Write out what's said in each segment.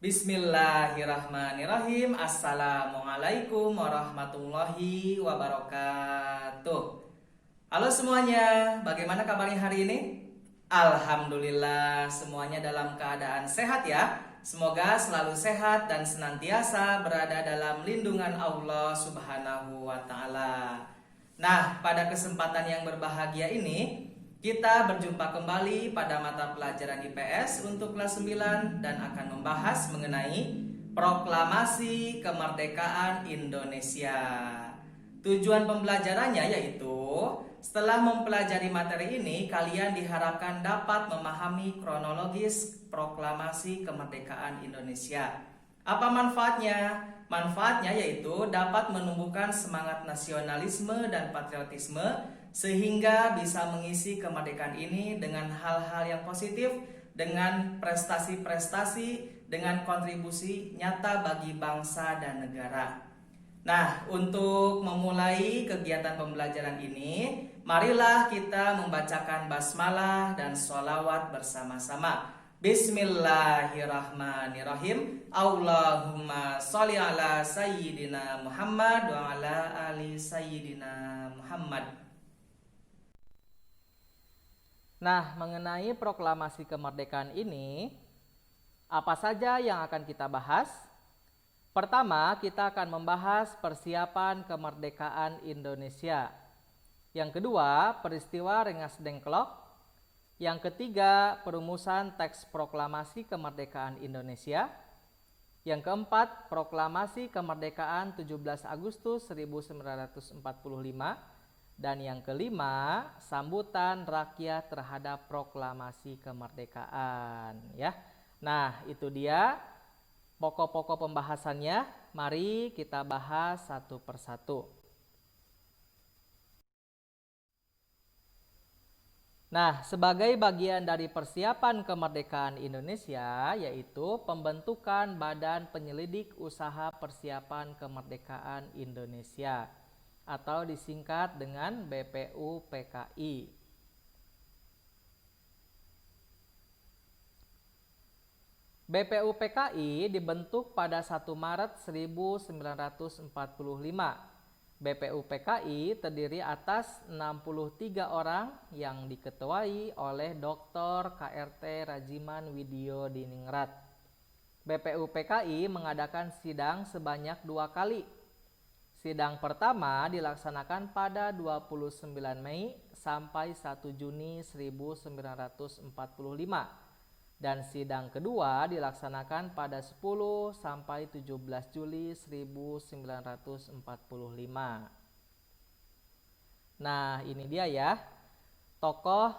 Bismillahirrahmanirrahim. Assalamualaikum warahmatullahi wabarakatuh. Halo semuanya, bagaimana kabarnya hari ini? Alhamdulillah semuanya dalam keadaan sehat ya. Semoga selalu sehat dan senantiasa berada dalam lindungan Allah Subhanahu wa taala. Nah, pada kesempatan yang berbahagia ini kita berjumpa kembali pada mata pelajaran IPS untuk kelas 9 dan akan membahas mengenai Proklamasi Kemerdekaan Indonesia. Tujuan pembelajarannya yaitu setelah mempelajari materi ini, kalian diharapkan dapat memahami kronologis Proklamasi Kemerdekaan Indonesia. Apa manfaatnya? Manfaatnya yaitu dapat menumbuhkan semangat nasionalisme dan patriotisme sehingga bisa mengisi kemerdekaan ini dengan hal-hal yang positif, dengan prestasi-prestasi, dengan kontribusi nyata bagi bangsa dan negara. Nah, untuk memulai kegiatan pembelajaran ini, marilah kita membacakan basmalah dan sholawat bersama-sama. Bismillahirrahmanirrahim. Allahumma sholli ala sayyidina Muhammad wa ala ali sayyidina Muhammad. Nah, mengenai proklamasi kemerdekaan ini, apa saja yang akan kita bahas? Pertama, kita akan membahas persiapan kemerdekaan Indonesia. Yang kedua, peristiwa Rengas Dengklok. Yang ketiga, perumusan teks proklamasi kemerdekaan Indonesia. Yang keempat, proklamasi kemerdekaan 17 Agustus 1945. Dan yang kelima, sambutan rakyat terhadap proklamasi kemerdekaan, ya. Nah, itu dia pokok-pokok pembahasannya. Mari kita bahas satu persatu. Nah, sebagai bagian dari persiapan kemerdekaan Indonesia, yaitu pembentukan Badan Penyelidik Usaha Persiapan Kemerdekaan Indonesia atau disingkat dengan BPUPKI. BPUPKI dibentuk pada 1 Maret 1945. BPUPKI terdiri atas 63 orang yang diketuai oleh Dr. KRT Rajiman Widyo Diningrat. BPUPKI mengadakan sidang sebanyak 2 kali. Sidang pertama dilaksanakan pada 29 Mei sampai 1 Juni 1945 dan sidang kedua dilaksanakan pada 10 sampai 17 Juli 1945. Nah, ini dia ya, tokoh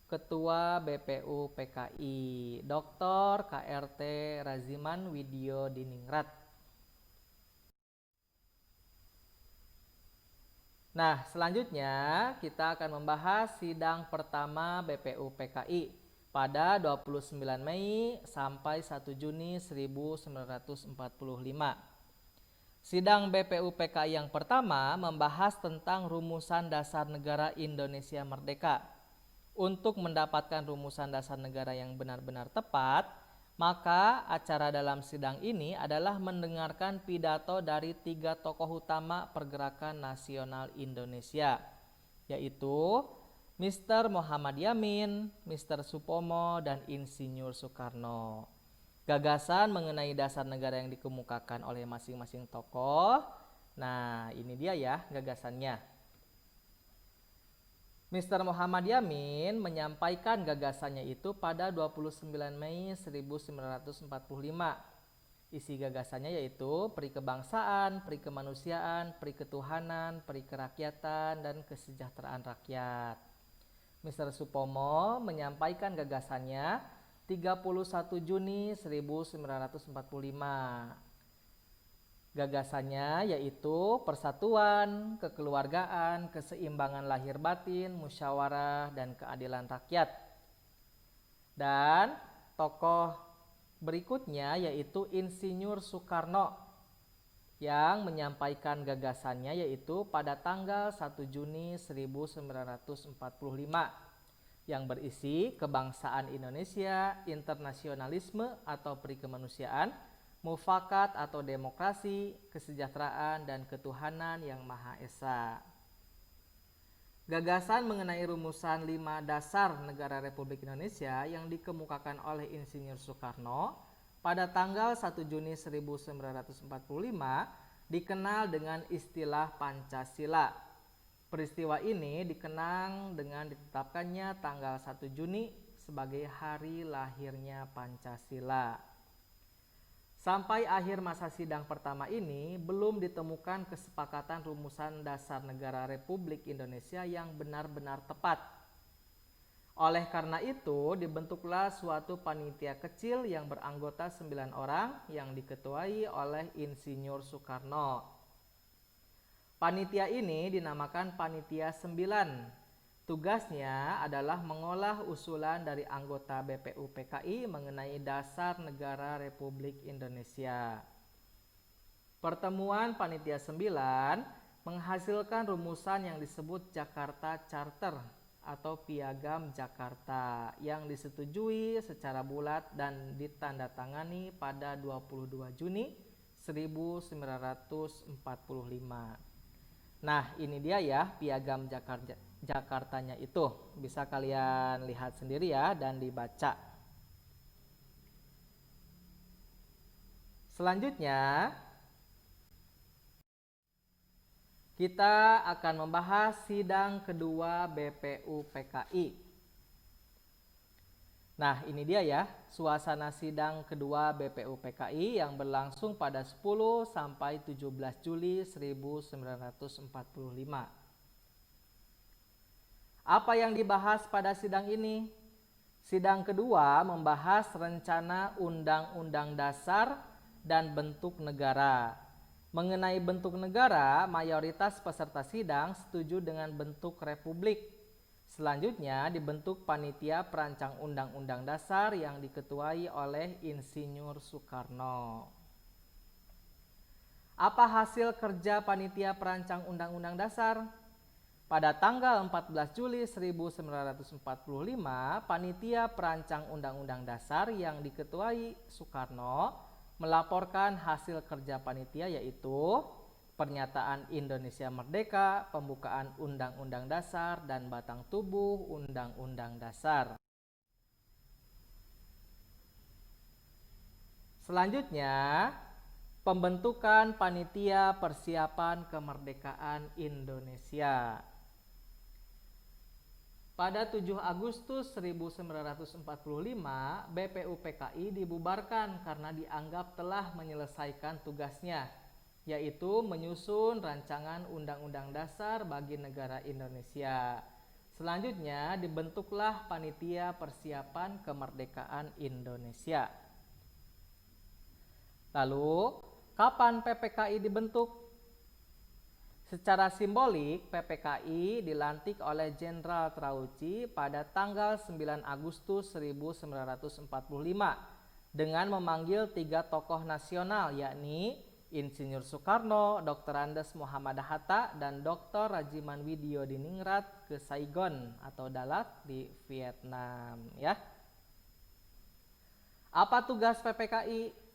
Ketua BPUPKI, Dr. KRT Rajiman Widyo Diningrat. Nah, selanjutnya kita akan membahas sidang pertama BPUPKI pada 29 Mei sampai 1 Juni 1945. Sidang BPUPKI yang pertama membahas tentang rumusan dasar negara Indonesia Merdeka. Untuk mendapatkan rumusan dasar negara yang benar-benar tepat, maka acara dalam sidang ini adalah mendengarkan pidato dari 3 tokoh utama pergerakan nasional Indonesia, yaitu Mr. Muhammad Yamin, Mr. Supomo, dan Insinyur Soekarno. Gagasan mengenai dasar negara yang dikemukakan oleh masing-masing tokoh. Nah, ini dia ya gagasannya. Mr. Muhammad Yamin menyampaikan gagasannya itu pada 29 Mei 1945. Isi gagasannya yaitu peri kebangsaan, peri kemanusiaan, peri ketuhanan, peri kerakyatan, dan kesejahteraan rakyat. Mr. Supomo menyampaikan gagasannya 31 Juni 1945. Gagasannya yaitu persatuan, kekeluargaan, keseimbangan lahir batin, musyawarah, dan keadilan rakyat. Dan tokoh berikutnya yaitu Insinyur Soekarno yang menyampaikan gagasannya yaitu pada tanggal 1 Juni 1945, yang berisi kebangsaan Indonesia, internasionalisme atau perikemanusiaan, mufakat atau demokrasi, kesejahteraan dan ketuhanan yang Maha Esa. Gagasan mengenai rumusan 5 dasar negara Republik Indonesia yang dikemukakan oleh Insinyur Soekarno pada tanggal 1 Juni 1945 dikenal dengan istilah Pancasila. Peristiwa ini dikenang dengan ditetapkannya tanggal 1 Juni sebagai hari lahirnya Pancasila. Sampai akhir masa sidang pertama ini, belum ditemukan kesepakatan rumusan dasar negara Republik Indonesia yang benar-benar tepat. Oleh karena itu, dibentuklah suatu panitia kecil yang beranggota 9 orang yang diketuai oleh Insinyur Soekarno. Panitia ini dinamakan Panitia 9. Tugasnya adalah mengolah usulan dari anggota BPUPKI mengenai dasar negara Republik Indonesia. Pertemuan Panitia 9 menghasilkan rumusan yang disebut Jakarta Charter atau Piagam Jakarta yang disetujui secara bulat dan ditandatangani pada 22 Juni 1945. Nah, ini dia ya Piagam Jakartanya itu. Bisa kalian lihat sendiri ya dan dibaca. Selanjutnya, kita akan membahas sidang kedua BPUPKI. Nah, ini dia ya suasana sidang kedua BPUPKI yang berlangsung pada 10 sampai 17 Juli 1945. Apa yang dibahas pada sidang ini? Sidang kedua membahas rencana Undang-Undang Dasar dan bentuk negara. Mengenai bentuk negara, mayoritas peserta sidang setuju dengan bentuk republik. Selanjutnya dibentuk panitia perancang Undang-Undang Dasar yang diketuai oleh Insinyur Soekarno. Apa hasil kerja panitia perancang Undang-Undang Dasar? Pada tanggal 14 Juli 1945, panitia perancang Undang-Undang Dasar yang diketuai Soekarno melaporkan hasil kerja panitia yaitu pernyataan Indonesia Merdeka, pembukaan Undang-Undang Dasar, dan batang tubuh Undang-Undang Dasar. Selanjutnya, pembentukan Panitia Persiapan Kemerdekaan Indonesia. Pada 7 Agustus 1945, BPUPKI dibubarkan karena dianggap telah menyelesaikan tugasnya, yaitu menyusun rancangan Undang-Undang Dasar bagi negara Indonesia. Selanjutnya dibentuklah Panitia Persiapan Kemerdekaan Indonesia. Lalu, kapan PPKI dibentuk? Secara simbolik, PPKI dilantik oleh Jenderal Trauci pada tanggal 9 Agustus 1945 dengan memanggil 3 tokoh nasional yakni Insinyur Soekarno, Dr. Andes Muhammad Hatta, dan Dr. Rajiman Widyodiningrat ke Saigon atau Dalat di Vietnam ya. Apa tugas PPKI?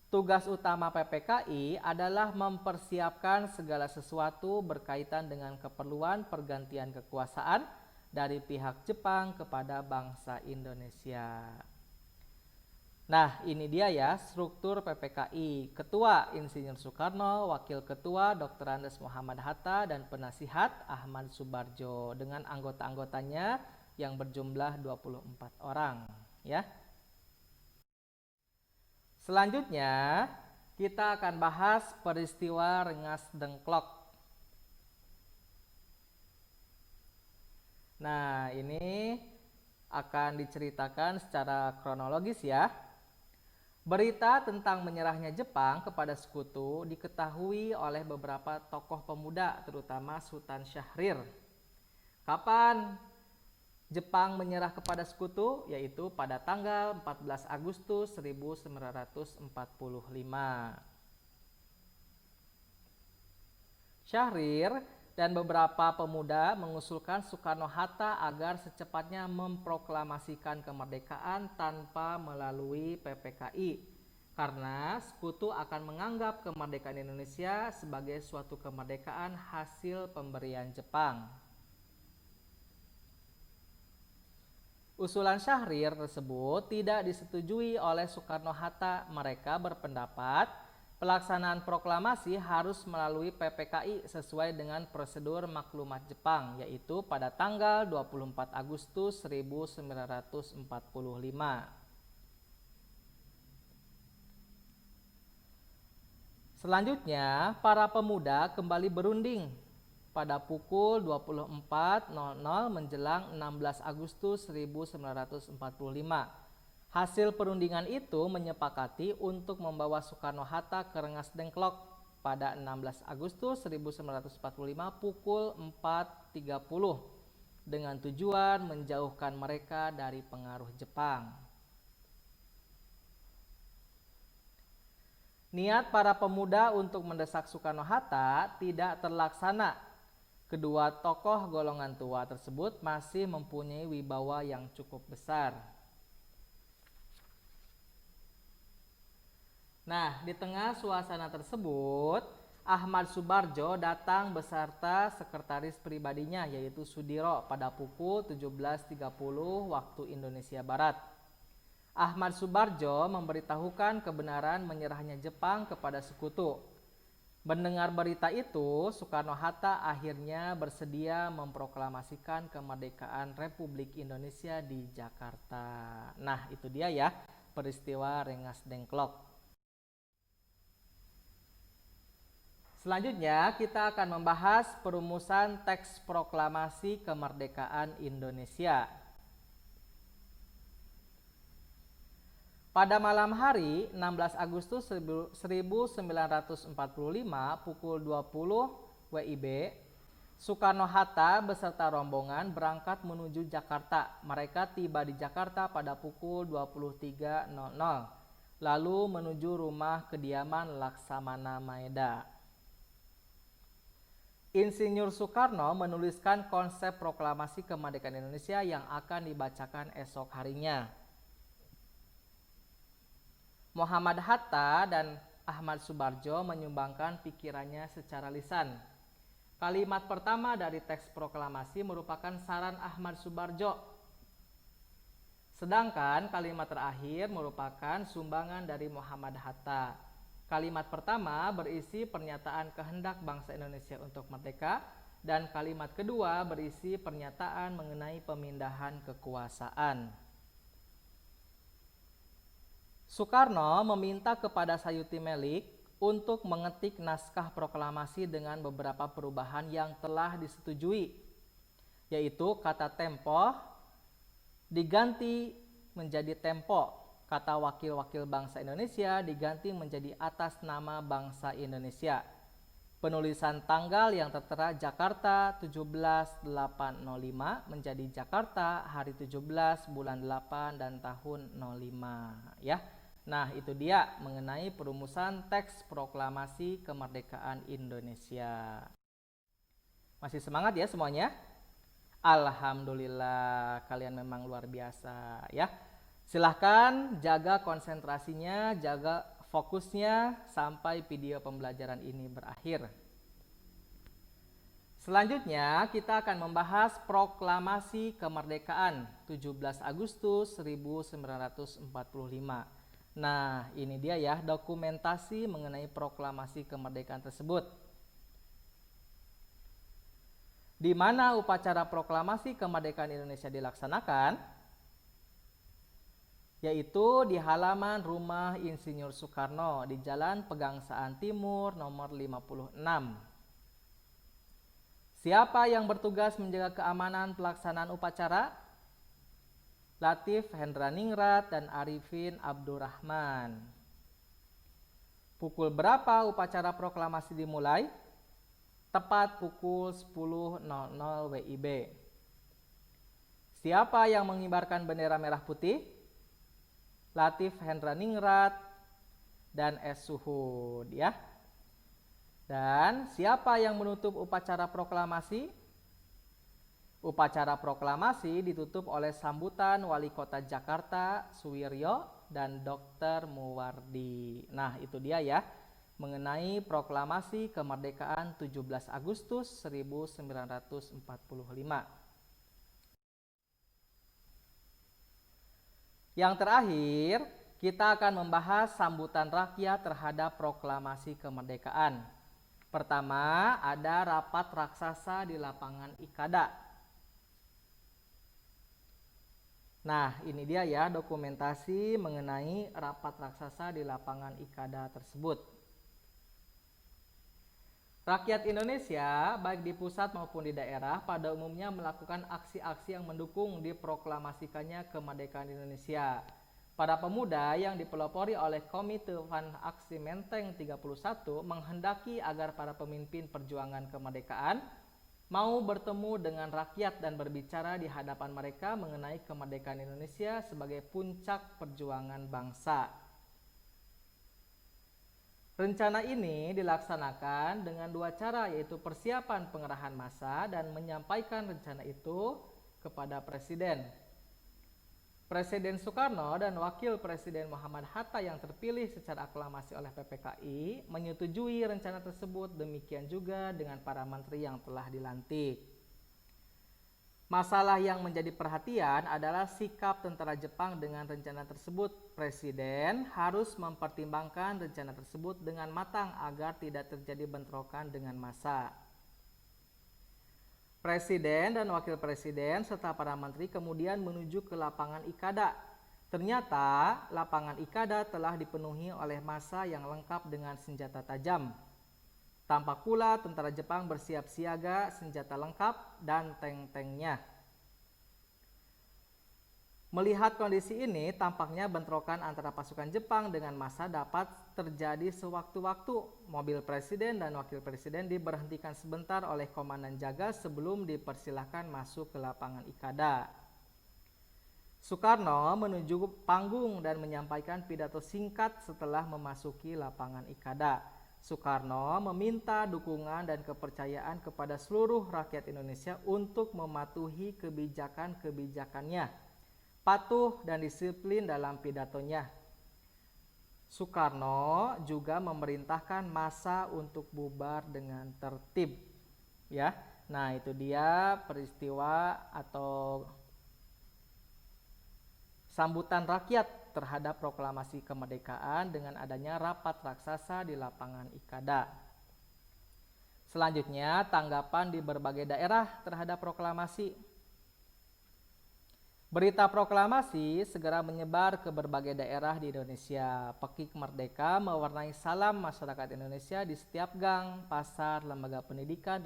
Tugas utama PPKI adalah mempersiapkan segala sesuatu berkaitan dengan keperluan pergantian kekuasaan dari pihak Jepang kepada bangsa Indonesia. Nah, ini dia ya struktur PPKI. Ketua Insinyur Soekarno, Wakil Ketua Dr. Andes Muhammad Hatta, dan Penasihat Ahmad Subarjo dengan anggota-anggotanya yang berjumlah 24 orang ya. Selanjutnya, kita akan bahas peristiwa Rengas Dengklok. Nah, ini akan diceritakan secara kronologis ya. Berita tentang menyerahnya Jepang kepada sekutu diketahui oleh beberapa tokoh pemuda, terutama Sultan Syahrir. Kapan Jepang menyerah kepada sekutu? Yaitu pada tanggal 14 Agustus 1945. Syahrir dan beberapa pemuda mengusulkan Soekarno-Hatta agar secepatnya memproklamasikan kemerdekaan tanpa melalui PPKI, karena Sekutu akan menganggap kemerdekaan Indonesia sebagai suatu kemerdekaan hasil pemberian Jepang. Usulan Syahrir tersebut tidak disetujui oleh Soekarno-Hatta. Mereka berpendapat pelaksanaan proklamasi harus melalui PPKI sesuai dengan prosedur maklumat Jepang, yaitu pada tanggal 24 Agustus 1945. Selanjutnya, para pemuda kembali berunding pada pukul 24.00 menjelang 16 Agustus 1945. Hasil perundingan itu menyepakati untuk membawa Soekarno-Hatta ke Rengas Dengklok pada 16 Agustus 1945 pukul 4.30 dengan tujuan menjauhkan mereka dari pengaruh Jepang. Niat para pemuda untuk mendesak Soekarno-Hatta tidak terlaksana. Kedua tokoh golongan tua tersebut masih mempunyai wibawa yang cukup besar. Nah, di tengah suasana tersebut, Ahmad Soebardjo datang beserta sekretaris pribadinya yaitu Sudiro pada pukul 17.30 waktu Indonesia Barat. Ahmad Soebardjo memberitahukan kebenaran menyerahnya Jepang kepada Sekutu. Mendengar berita itu, Soekarno-Hatta akhirnya bersedia memproklamasikan kemerdekaan Republik Indonesia di Jakarta. Nah, itu dia ya, peristiwa Rengas Dengklok. Selanjutnya, kita akan membahas perumusan teks proklamasi kemerdekaan Indonesia. Pada malam hari 16 Agustus 1945 pukul 20 WIB, Soekarno-Hatta beserta rombongan berangkat menuju Jakarta. Mereka tiba di Jakarta pada pukul 23.00, lalu menuju rumah kediaman Laksamana Maeda. Insinyur Soekarno menuliskan konsep proklamasi kemerdekaan Indonesia yang akan dibacakan esok harinya. Muhammad Hatta dan Ahmad Soebardjo menyumbangkan pikirannya secara lisan. Kalimat pertama dari teks proklamasi merupakan saran Ahmad Soebardjo, sedangkan kalimat terakhir merupakan sumbangan dari Muhammad Hatta. Kalimat pertama berisi pernyataan kehendak bangsa Indonesia untuk merdeka, dan kalimat kedua berisi pernyataan mengenai pemindahan kekuasaan. Soekarno meminta kepada Sayuti Melik untuk mengetik naskah proklamasi dengan beberapa perubahan yang telah disetujui, yaitu kata tempo diganti menjadi tempo, kata wakil-wakil bangsa Indonesia diganti menjadi atas nama bangsa Indonesia, penulisan tanggal yang tertera Jakarta 17.805 menjadi Jakarta hari 17 bulan 8 dan tahun 05 ya. Nah, itu dia mengenai perumusan teks proklamasi kemerdekaan Indonesia. Masih semangat ya semuanya? Alhamdulillah, kalian memang luar biasa ya. Silahkan jaga konsentrasinya, jaga fokusnya sampai video pembelajaran ini berakhir. Selanjutnya kita akan membahas proklamasi kemerdekaan 17 Agustus 1945. Nah, ini dia ya dokumentasi mengenai proklamasi kemerdekaan tersebut. Di mana upacara proklamasi kemerdekaan Indonesia dilaksanakan? Yaitu di halaman rumah Insinyur Soekarno di Jalan Pegangsaan Timur nomor 56. Siapa yang bertugas menjaga keamanan pelaksanaan upacara? Latif Hendraningrat dan Arifin Abdurrahman. Pukul berapa upacara proklamasi dimulai? Tepat pukul 10.00 WIB. Siapa yang mengibarkan bendera merah putih? Latif Hendraningrat dan S. Suhud ya. Dan siapa yang menutup upacara proklamasi? Upacara proklamasi ditutup oleh sambutan Wali Kota Jakarta Suwiryo dan Dr. Muwardi. Nah, itu dia ya, mengenai proklamasi kemerdekaan 17 Agustus 1945. Yang terakhir, kita akan membahas sambutan rakyat terhadap proklamasi kemerdekaan. Pertama, ada rapat raksasa di lapangan Ikada. Nah, ini dia ya dokumentasi mengenai rapat raksasa di lapangan Ikada tersebut. Rakyat Indonesia, baik di pusat maupun di daerah, pada umumnya melakukan aksi-aksi yang mendukung diproklamasikannya kemerdekaan Indonesia. Para pemuda yang dipelopori oleh Komite Van Aksi Menteng 31 menghendaki agar para pemimpin perjuangan kemerdekaan mau bertemu dengan rakyat dan berbicara di hadapan mereka mengenai kemerdekaan Indonesia sebagai puncak perjuangan bangsa. Rencana ini dilaksanakan dengan dua cara, yaitu persiapan pengerahan massa dan menyampaikan rencana itu kepada Presiden. Presiden Soekarno dan Wakil Presiden Muhammad Hatta yang terpilih secara aklamasi oleh PPKI menyetujui rencana tersebut, demikian juga dengan para menteri yang telah dilantik. Masalah yang menjadi perhatian adalah sikap tentara Jepang dengan rencana tersebut. Presiden harus mempertimbangkan rencana tersebut dengan matang agar tidak terjadi bentrokan dengan massa. Presiden dan Wakil Presiden serta para menteri kemudian menuju ke lapangan Ikada. Ternyata lapangan Ikada telah dipenuhi oleh massa yang lengkap dengan senjata tajam. Tampak pula tentara Jepang bersiap siaga, senjata lengkap, dan tank-tanknya. Melihat kondisi ini, tampaknya bentrokan antara pasukan Jepang dengan massa dapat terjadi sewaktu-waktu. Mobil Presiden dan Wakil Presiden diberhentikan sebentar oleh Komandan Jaga sebelum dipersilahkan masuk ke lapangan Ikada. Soekarno menuju panggung dan menyampaikan pidato singkat setelah memasuki lapangan Ikada. Soekarno meminta dukungan dan kepercayaan kepada seluruh rakyat Indonesia untuk mematuhi kebijakan-kebijakannya, patuh dan disiplin dalam pidatonya. Soekarno juga memerintahkan massa untuk bubar dengan tertib. Ya, nah itu dia peristiwa atau sambutan rakyat terhadap proklamasi kemerdekaan dengan adanya rapat raksasa di lapangan Ikada. Selanjutnya, tanggapan di berbagai daerah terhadap proklamasi. Berita proklamasi segera menyebar ke berbagai daerah di Indonesia. Pekik merdeka mewarnai salam masyarakat Indonesia di setiap gang, pasar, lembaga pendidikan,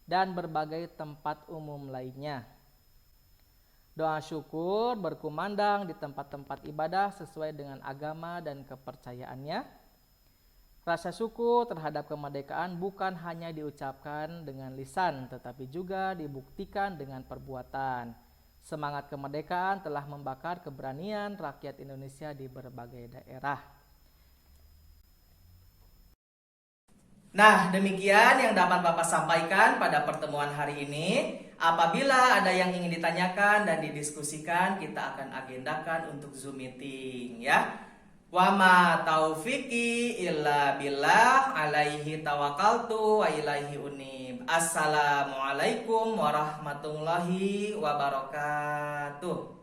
dan berbagai tempat umum lainnya. Doa syukur berkumandang di tempat-tempat ibadah sesuai dengan agama dan kepercayaannya. Rasa syukur terhadap kemerdekaan bukan hanya diucapkan dengan lisan, tetapi juga dibuktikan dengan perbuatan. Semangat kemerdekaan telah membakar keberanian rakyat Indonesia di berbagai daerah. Nah, demikian yang dapat Bapak sampaikan pada pertemuan hari ini. Apabila ada yang ingin ditanyakan dan didiskusikan, kita akan agendakan untuk Zoom meeting ya. Wa ma taufiqi illa billah, alaihi tawakkaltu wa ilaihi unib. Assalamualaikum warahmatullahi wabarakatuh.